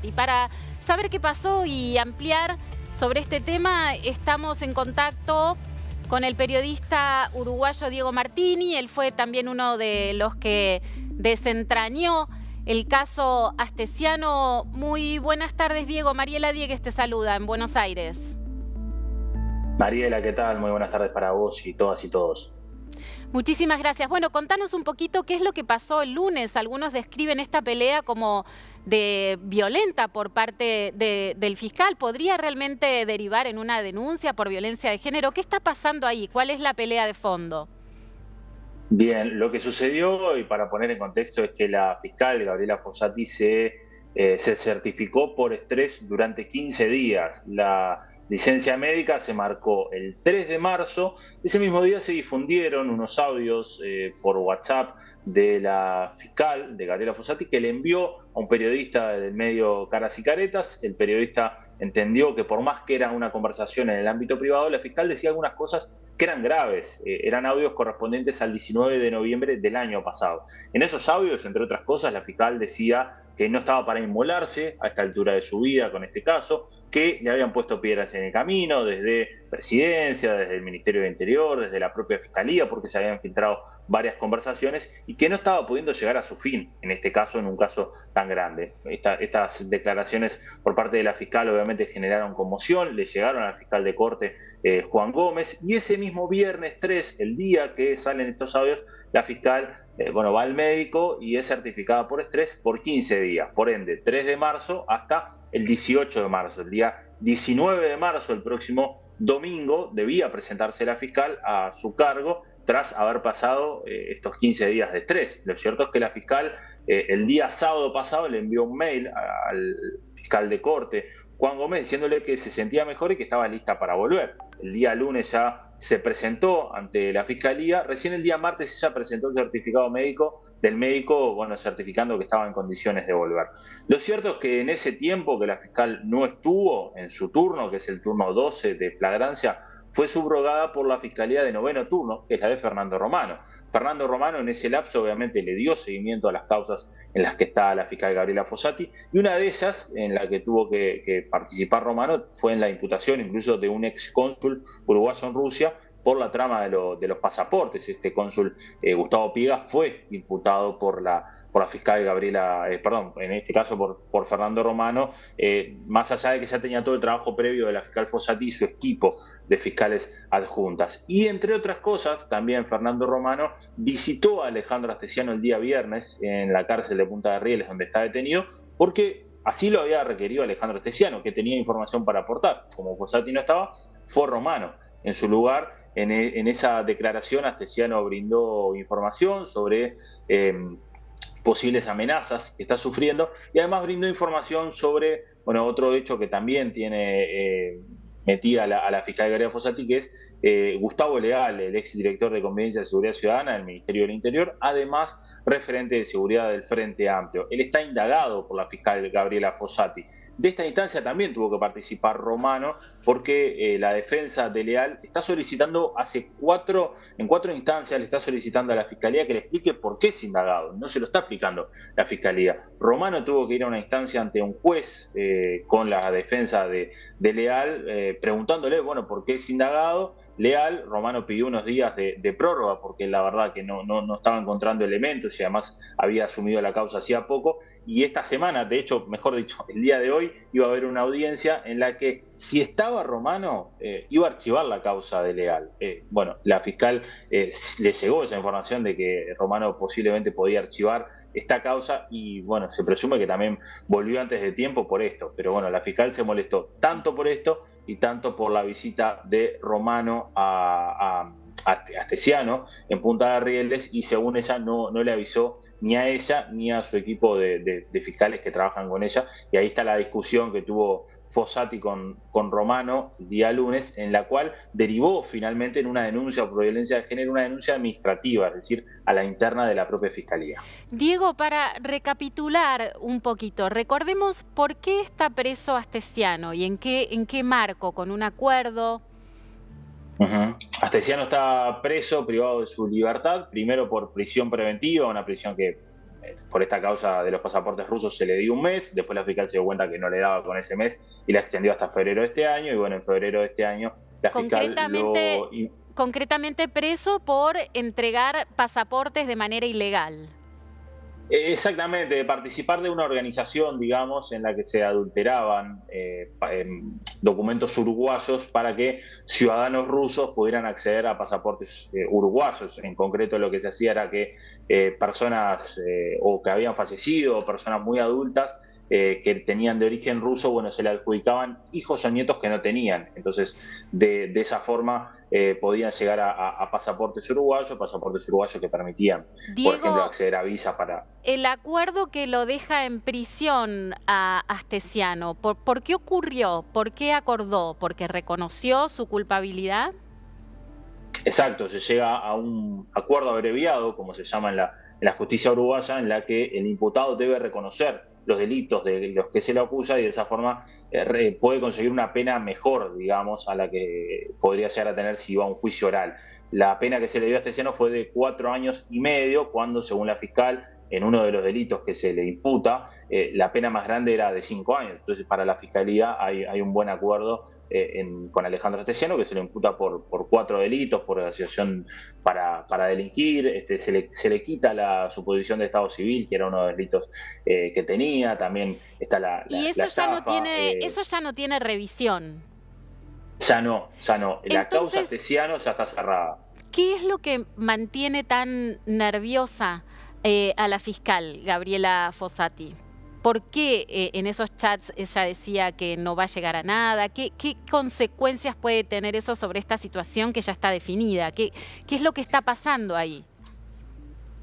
Fossati. Para saber qué pasó y ampliar sobre este tema, estamos en contacto con el periodista uruguayo Diego Martini. Él fue también uno de los que desentrañó el caso Astesiano. Muy buenas tardes, Diego. Mariela Diegues te saluda en Buenos Aires. Mariela, ¿qué tal? Muy buenas tardes para vos y todas y todos. Muchísimas gracias. Bueno, contanos un poquito qué es lo que pasó el lunes. Algunos describen esta pelea como de violenta por parte del fiscal. ¿Podría realmente derivar en una denuncia por violencia de género? ¿Qué está pasando ahí? ¿Cuál es la pelea de fondo? Bien, lo que sucedió, y para poner en contexto, es que la fiscal Gabriela Fossati se certificó por estrés durante 15 días. La licencia médica se marcó el 3 de marzo. Ese mismo día se difundieron unos audios por WhatsApp de la fiscal, de Gabriela Fossati, que le envió a un periodista del medio Caras y Caretas. El periodista entendió que por más que era una conversación en el ámbito privado, la fiscal decía algunas cosas que eran graves. Eran audios correspondientes al 19 de noviembre del año pasado. En esos audios, entre otras cosas, la fiscal decía que no estaba para inmolarse a esta altura de su vida con este caso, que le habían puesto piedras en el camino desde Presidencia, desde el Ministerio de Interior, desde la propia Fiscalía, porque se habían filtrado varias conversaciones y que no estaba pudiendo llegar a su fin, en este caso, en un caso tan grande. Estas declaraciones por parte de la fiscal obviamente generaron conmoción, le llegaron al fiscal de corte Juan Gómez, y ese mismo viernes 3, el día que salen estos audios, la fiscal va al médico y es certificada por estrés por 15 días. Por ende, 3 de marzo hasta el 18 de marzo. El día 19 de marzo, el próximo domingo, debía presentarse la fiscal a su cargo tras haber pasado estos 15 días de estrés. Lo cierto es que la fiscal el día sábado pasado le envió un mail al fiscal de corte, Juan Gómez, diciéndole que se sentía mejor y que estaba lista para volver. El día lunes ya se presentó ante la fiscalía. Recién el día martes ella presentó el certificado médico del médico, certificando que estaba en condiciones de volver. Lo cierto es que en ese tiempo que la fiscal no estuvo en su turno, que es el turno 12 de flagrancia, fue subrogada por la Fiscalía de Noveno Turno, que es la de Fernando Romano. Fernando Romano en ese lapso obviamente le dio seguimiento a las causas en las que está la fiscal Gabriela Fossati, y una de ellas en la que tuvo que participar Romano fue en la imputación incluso de un ex cónsul uruguayo en Rusia por la trama de los pasaportes. Este cónsul Gustavo Pigas fue imputado por la fiscal Gabriela, en este caso por Fernando Romano, más allá de que ya tenía todo el trabajo previo de la fiscal Fossati y su equipo de fiscales adjuntas. Y entre otras cosas, también Fernando Romano visitó a Alejandro Astesiano el día viernes en la cárcel de Punta de Rieles, donde está detenido, porque así lo había requerido Alejandro Astesiano, que tenía información para aportar. Como Fossati no estaba, fue Romano. En su lugar, en esa declaración, Astesiano brindó información sobre posibles amenazas que está sufriendo, y además brindó información sobre otro hecho que también tiene metida a la fiscal Gabriela Fossati, que es Gustavo Leal, el exdirector de Convivencia y Seguridad Ciudadana del Ministerio del Interior, además referente de seguridad del Frente Amplio. Él está indagado por la fiscal Gabriela Fossati. De esta instancia también tuvo que participar Romano, porque la defensa de Leal está solicitando en cuatro instancias, le está solicitando a la Fiscalía que le explique por qué es indagado. No se lo está explicando la Fiscalía. Romano tuvo que ir a una instancia ante un juez con la defensa de Leal, preguntándole, por qué es indagado. Leal, Romano pidió unos días de prórroga porque la verdad que no estaba encontrando elementos y además había asumido la causa hacía poco. Y esta semana, de hecho, mejor dicho, el día de hoy, iba a haber una audiencia en la que, si estaba Romano, iba a archivar la causa de Leal. La fiscal le llegó esa información de que Romano posiblemente podía archivar esta causa y, se presume que también volvió antes de tiempo por esto. Pero la fiscal se molestó tanto por esto y tanto por la visita de Romano a Astesiano en Punta de Rieles, y según ella no le avisó ni a ella ni a su equipo de fiscales que trabajan con ella. Y ahí está la discusión que tuvo Fossati con Romano el día lunes, en la cual derivó finalmente en una denuncia por violencia de género, una denuncia administrativa, es decir, a la interna de la propia Fiscalía. Diego, para recapitular un poquito, recordemos por qué está preso Astesiano y en qué marco, con un acuerdo. Astesiano está preso, privado de su libertad, primero por prisión preventiva, una prisión que por esta causa de los pasaportes rusos se le dio un mes, después la fiscal se dio cuenta que no le daba con ese mes y la extendió hasta febrero de este año, y bueno, en febrero de este año la fiscal lo... Concretamente preso por entregar pasaportes de manera ilegal. Exactamente, de participar de una organización, digamos, en la que se adulteraban documentos uruguayos para que ciudadanos rusos pudieran acceder a pasaportes uruguayos. En concreto, lo que se hacía era que personas o que habían fallecido, o personas muy adultas, que tenían de origen ruso, bueno, se le adjudicaban hijos o nietos que no tenían. Entonces, de esa forma podían llegar a pasaportes uruguayos que permitían, Diego, por ejemplo, acceder a visas para... El acuerdo que lo deja en prisión a Astesiano, ¿por qué ocurrió? ¿Por qué acordó? ¿Porque reconoció su culpabilidad? Exacto, se llega a un acuerdo abreviado, como se llama en la justicia uruguaya, en la que el imputado debe reconocer los delitos de los que se le acusa y de esa forma puede conseguir una pena mejor, digamos, a la que podría llegar a tener si iba a un juicio oral. La pena que se le dio a Astesiano fue de 4 años y medio, cuando, según la fiscal, en uno de los delitos que se le imputa, la pena más grande era de 5 años. Entonces, para la fiscalía hay un buen acuerdo con Alejandro Astesiano, que se le imputa por 4 delitos, por asociación para delinquir, se le quita su posición de estado civil, que era uno de los delitos que tenía, también está la y eso, la estafa, eso ya no tiene revisión. Ya no. La Entonces, causa Astesiano ya está cerrada. ¿Qué es lo que mantiene tan nerviosa a la fiscal Gabriela Fossati? ¿Por qué en esos chats ella decía que no va a llegar a nada? ¿Qué consecuencias puede tener eso sobre esta situación que ya está definida? ¿Qué es lo que está pasando ahí?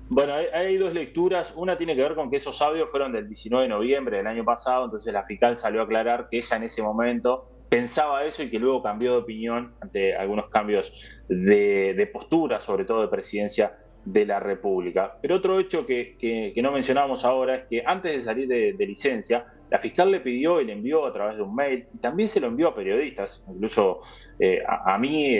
Bueno, hay dos lecturas. Una tiene que ver con que esos audios fueron del 19 de noviembre del año pasado, entonces la fiscal salió a aclarar que ella en ese momento pensaba eso y que luego cambió de opinión ante algunos cambios de postura, sobre todo de presidencia de la República. Pero otro hecho que no mencionábamos ahora es que antes de salir de licencia, la fiscal le pidió y le envió a través de un mail, y también se lo envió a periodistas, incluso a mí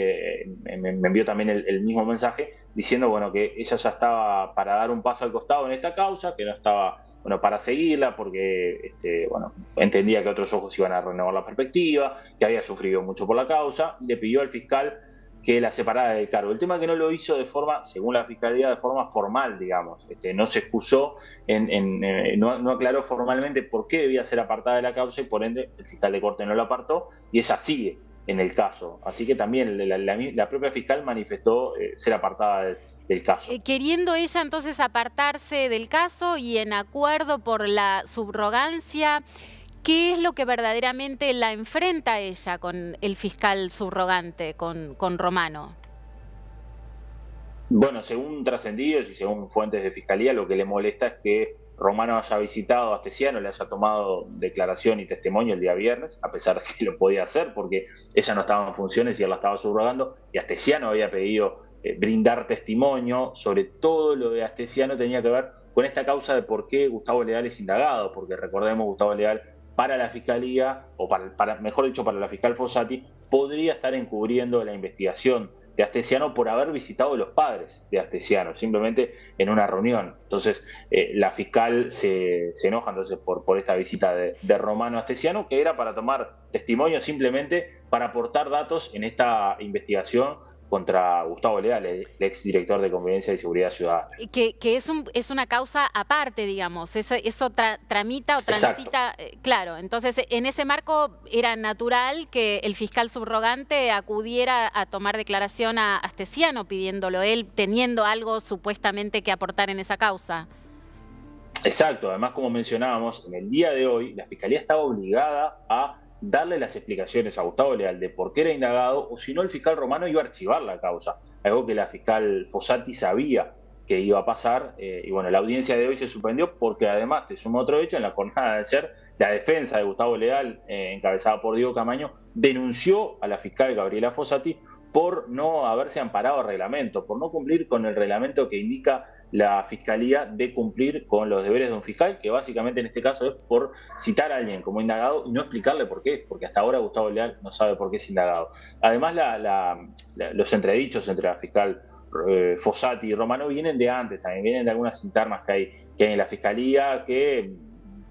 me envió también el mismo mensaje, diciendo, bueno, que ella ya estaba para dar un paso al costado en esta causa, que no estaba, bueno, para seguirla, porque bueno, entendía que otros ojos iban a renovar la perspectiva, que había sufrido mucho por la causa, y le pidió al fiscal que la separara del cargo. El tema es que no lo hizo de forma, según la Fiscalía, de forma formal, digamos. No se excusó, no aclaró formalmente por qué debía ser apartada de la causa, y por ende el fiscal de corte no lo apartó y ella sigue en el caso. Así que también la propia fiscal manifestó ser apartada del caso. Queriendo ella entonces apartarse del caso y en acuerdo por la subrogancia, ¿qué es lo que verdaderamente la enfrenta ella con el fiscal subrogante, con Romano? Bueno, según trascendidos y según fuentes de fiscalía, lo que le molesta es que Romano haya visitado a Astesiano, le haya tomado declaración y testimonio el día viernes, a pesar de que lo podía hacer porque ella no estaba en funciones y él la estaba subrogando, y Astesiano había pedido brindar testimonio. Sobre todo lo de Astesiano tenía que ver con esta causa de por qué Gustavo Leal es indagado, porque recordemos, Gustavo Leal, para la Fiscalía, o mejor dicho, para la fiscal Fossati, podría estar encubriendo la investigación de Astesiano por haber visitado a los padres de Astesiano, simplemente en una reunión. Entonces, la fiscal se enoja entonces por esta visita de Romano a Astesiano, que era para tomar testimonio, simplemente para aportar datos en esta investigación contra Gustavo Leal, el exdirector de Convivencia y Seguridad Ciudadana. Que es una causa aparte, digamos, eso tramita o transita, claro. Entonces, en ese marco era natural que el fiscal subrogante acudiera a tomar declaración a Astesiano, pidiéndolo él, teniendo algo supuestamente que aportar en esa causa. Exacto, además, como mencionábamos, en el día de hoy la Fiscalía estaba obligada a darle las explicaciones a Gustavo Leal de por qué era indagado, o si no el fiscal Romano iba a archivar la causa, algo que la fiscal Fossati sabía que iba a pasar, y bueno, la audiencia de hoy se suspendió porque además, te sumo otro hecho, en la jornada de ayer, la defensa de Gustavo Leal, encabezada por Diego Camaño, denunció a la fiscal Gabriela Fossati por no haberse amparado al reglamento, por no cumplir con el reglamento que indica la Fiscalía de cumplir con los deberes de un fiscal, que básicamente en este caso es por citar a alguien como indagado y no explicarle por qué, porque hasta ahora Gustavo Leal no sabe por qué es indagado. Además, los entredichos entre la fiscal Fossati y Romano vienen de antes, también vienen de algunas internas que hay en la Fiscalía, que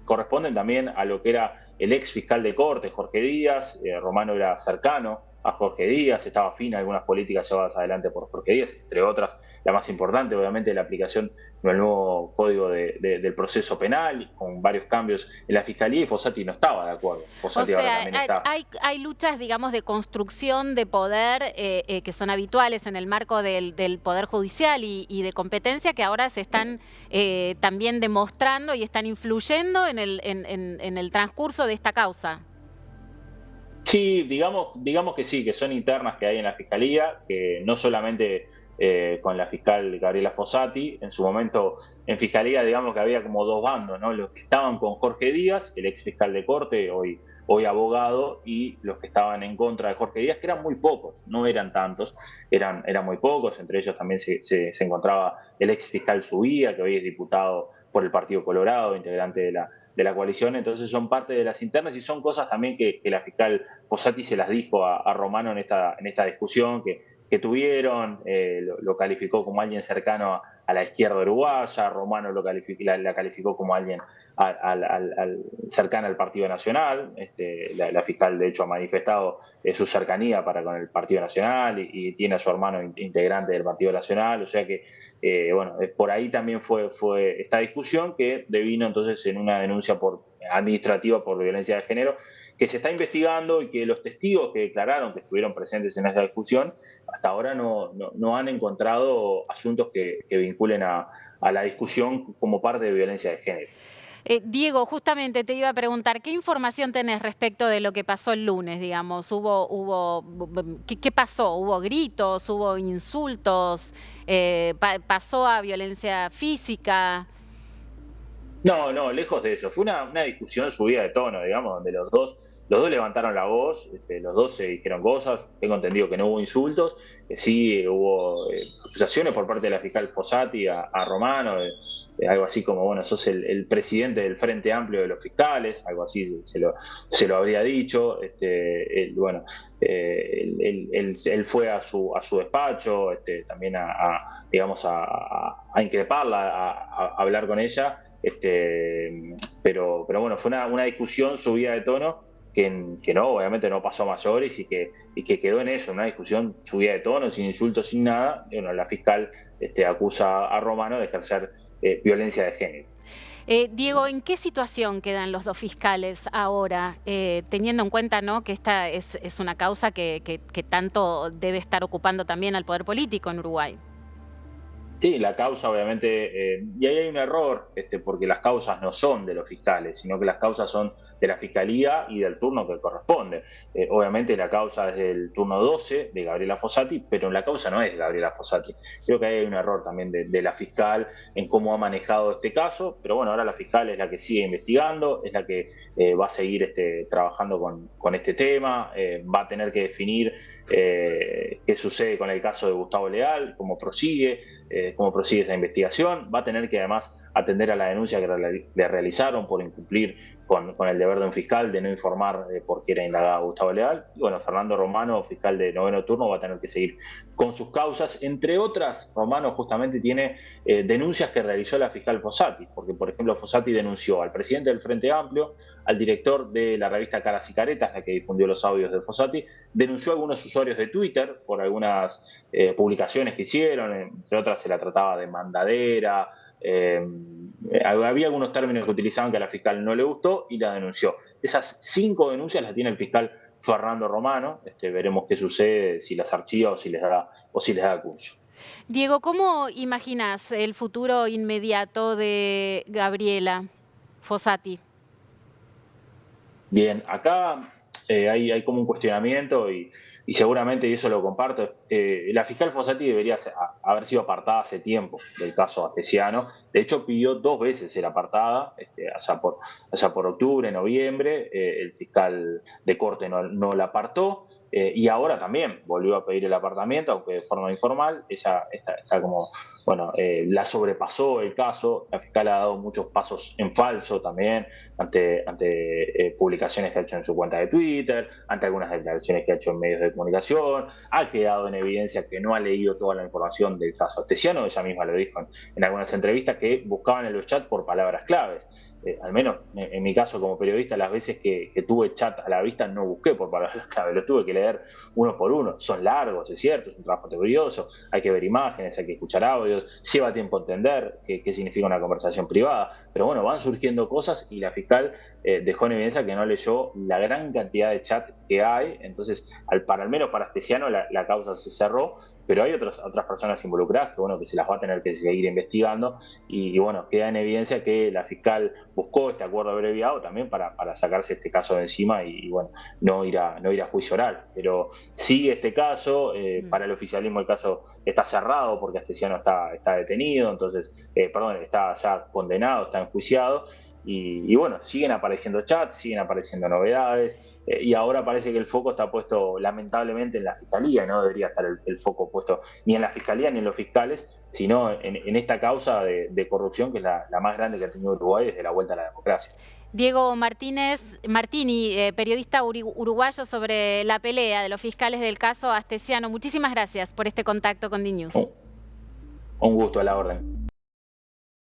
corresponden también a lo que era el ex fiscal de Corte, Jorge Díaz. Romano era cercano a Jorge Díaz, estaba afín a algunas políticas llevadas adelante por Jorge Díaz, entre otras, la más importante, obviamente, la aplicación del nuevo Código del Proceso Penal, con varios cambios en la Fiscalía, y Fossati no estaba de acuerdo. Fossati O ahora sea, también está. hay luchas, digamos, de construcción de poder que son habituales en el marco del Poder Judicial y de competencia que ahora se están también demostrando y están influyendo en el transcurso de esta causa. Sí, digamos que sí, que son internas que hay en la Fiscalía, que no solamente con la fiscal Gabriela Fossati, en su momento en Fiscalía digamos que había como dos bandos, ¿no? Los que estaban con Jorge Díaz, el ex fiscal de Corte, hoy abogado, y los que estaban en contra de Jorge Díaz, que eran muy pocos, no eran tantos, eran muy pocos, entre ellos también se encontraba el ex fiscal Subía, que hoy es diputado por el Partido Colorado, integrante de la coalición. Entonces son parte de las internas y son cosas también que la fiscal Fossati se las dijo a Romano en esta discusión que tuvieron. Lo calificó como alguien cercano a la izquierda uruguaya. Romano la calificó como alguien cercana al Partido Nacional. La fiscal, de hecho, ha manifestado su cercanía con el Partido Nacional y tiene a su hermano integrante del Partido Nacional. O sea que, bueno, por ahí también fue esta discusión que devino entonces en una denuncia administrativa por violencia de género, que se está investigando y que los testigos que declararon que estuvieron presentes en esta discusión hasta ahora no han encontrado asuntos que vinculen a la discusión como parte de violencia de género. Diego, justamente te iba a preguntar, ¿qué información tenés respecto de lo que pasó el lunes, digamos? ¿Qué pasó? ¿Hubo gritos? ¿Hubo insultos? ¿Pasó a violencia física? No, lejos de eso. Fue una discusión subida de tono, digamos, donde los dos levantaron la voz, los dos se dijeron cosas. Tengo entendido que no hubo insultos, que sí hubo acusaciones por parte de la fiscal Fossati a Romano, algo así como, bueno, sos el presidente del Frente Amplio de los Fiscales, algo así se lo habría dicho. Bueno, él fue a su despacho, también digamos, a increparla, a hablar con ella. Pero bueno, fue una discusión subida de tono que no, obviamente no pasó a mayores y que quedó en eso, una discusión subida de tono, sin insultos, sin nada. Bueno, la fiscal acusa a Romano de ejercer violencia de género. Diego, ¿en qué situación quedan los dos fiscales ahora, teniendo en cuenta, ¿no?, que esta es una causa que tanto debe estar ocupando también al poder político en Uruguay? Sí, la causa obviamente, y ahí hay un error, porque las causas no son de los fiscales, sino que las causas son de la Fiscalía y del turno que corresponde. Obviamente la causa es del turno 12 de Gabriela Fossati, pero la causa no es de Gabriela Fossati. Creo que ahí hay un error también de la fiscal en cómo ha manejado este caso, pero bueno, ahora la fiscal es la que sigue investigando, es la que va a seguir trabajando con este tema, va a tener que definir qué sucede con el caso de Gustavo Leal, cómo prosigue esa investigación. Va a tener que además atender a la denuncia que le realizaron por incumplir con el deber de un fiscal de no informar por qué era indagado Gustavo Leal. Y bueno, Fernando Romano, fiscal de noveno turno, va a tener que seguir con sus causas. Entre otras, Romano justamente tiene denuncias que realizó la fiscal Fossati, porque por ejemplo Fossati denunció al presidente del Frente Amplio, al director de la revista Caras y Caretas, la que difundió los audios de Fossati, denunció a algunos usuarios de Twitter por algunas publicaciones que hicieron, entre otras se la trataba de mandadera. Había algunos términos que utilizaban que a la fiscal no le gustó y la denunció. Esas 5 denuncias las tiene el fiscal Fernando Romano. Veremos qué sucede, si las archiva o si les da curso. Diego, ¿cómo imaginas el futuro inmediato de Gabriela Fossati? Bien, acá hay como un cuestionamiento y seguramente, y eso lo comparto, la fiscal Fossati debería haber sido apartada hace tiempo del caso Astesiano. De hecho, pidió 2 veces ser apartada, allá por octubre, noviembre. El fiscal de corte no la apartó, y ahora también volvió a pedir el apartamiento, aunque de forma informal. Ella está como, bueno, la sobrepasó el caso. La fiscal ha dado muchos pasos en falso también, ante publicaciones que ha hecho en su cuenta de Twitter, ante algunas declaraciones que ha hecho en medios de comunicación. Ha quedado en evidencia que no ha leído toda la información del caso Astesiano. Ella misma lo dijo en algunas entrevistas, que buscaban en los chats por palabras claves. Al menos en mi caso como periodista, las veces que tuve chat a la vista no busqué por palabras clave, los tuve que leer uno por uno. Son largos, es cierto, es un trabajo tedioso, hay que ver imágenes, hay que escuchar audios, lleva tiempo entender qué significa una conversación privada, pero bueno, van surgiendo cosas y la fiscal dejó en evidencia que no leyó la gran cantidad de chat que hay. Entonces, al menos para Astesiano la causa se cerró, pero hay otras personas involucradas que se las va a tener que seguir investigando, y bueno, queda en evidencia que la fiscal buscó este acuerdo abreviado también para sacarse este caso de encima y bueno, no ir a juicio oral. Pero sigue este caso. Para el oficialismo el caso está cerrado porque Astesiano está detenido, entonces, está ya condenado, está enjuiciado. Y bueno, siguen apareciendo chats, siguen apareciendo novedades, y ahora parece que el foco está puesto lamentablemente en la fiscalía. No debería estar el foco puesto ni en la fiscalía ni en los fiscales, sino en esta causa de corrupción, que es la más grande que ha tenido Uruguay desde la vuelta a la democracia. Diego Martini, periodista uruguayo, sobre la pelea de los fiscales del caso Astesiano. Muchísimas gracias por este contacto con DNews. Un gusto, a la orden.